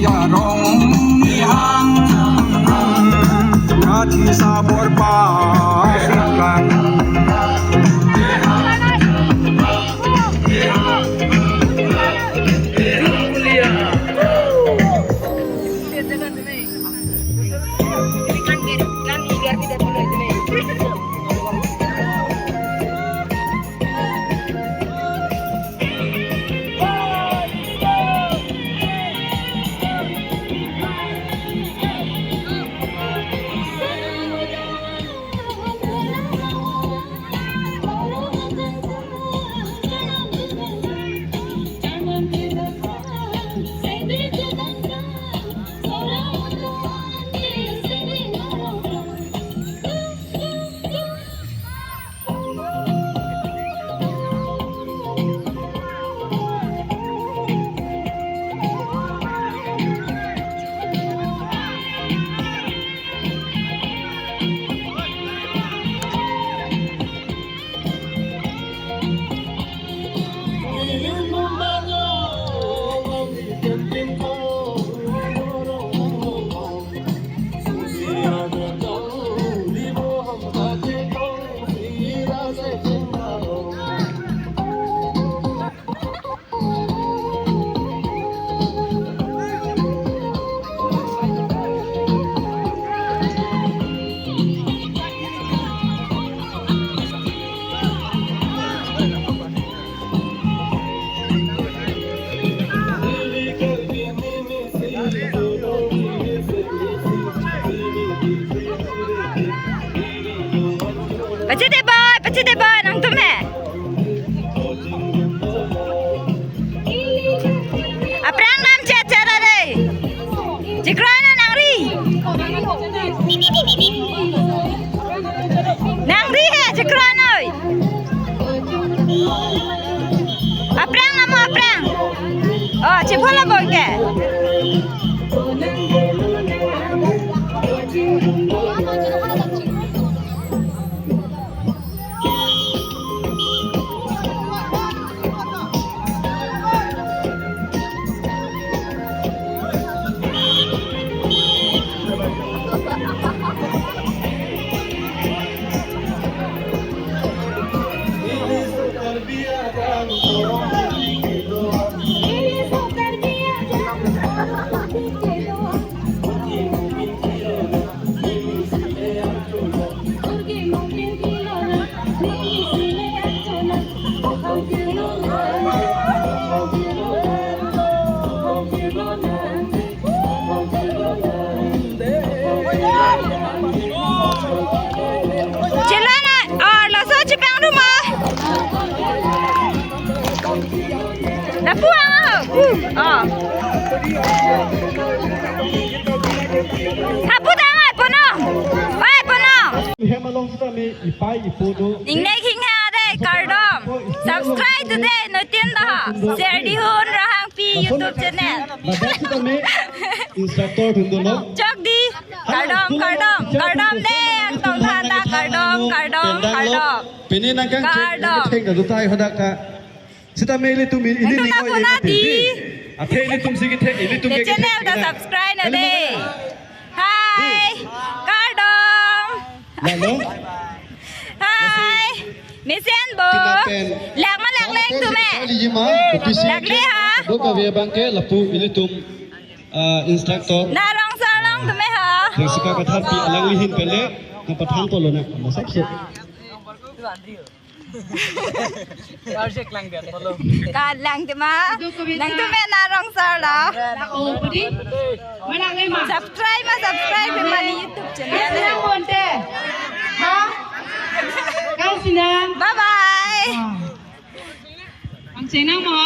barong nihang Kati sabor pasikan Pachite boy, nang tume. Aprang nam cara deh. Jikrana nangri. Nangri he jikrana. Aprang namu aprang. Oh, cipola boy ke. Hapu tangan pono. Oi pono. Ning nei king ha dei cardom. Subscribe today notin dah. Share di hun rahang pi YouTube channel. Instructor tundulo. Chok di cardom deh tong thanda cardom. Pini nangkang cek dutai hodak ka. Sita mele tu ini ni ko ini. Athe ini tum sigi the ini tum ke channel dah subscribe na deh. Hai cardom. Lalu. Hai. Mesen bo. Lag ma lag lek tu me. Lag le ha. Do ka ve bangke lapu ini tum instructor. Narong sarong tu me ha. Sika ka thapi alang lihin pele na pathang to lo na masak se. Kad lang di ma. Nang tu me narong sara. Subscribe di mana YouTube channel. Bye bye. Ang sinang mo?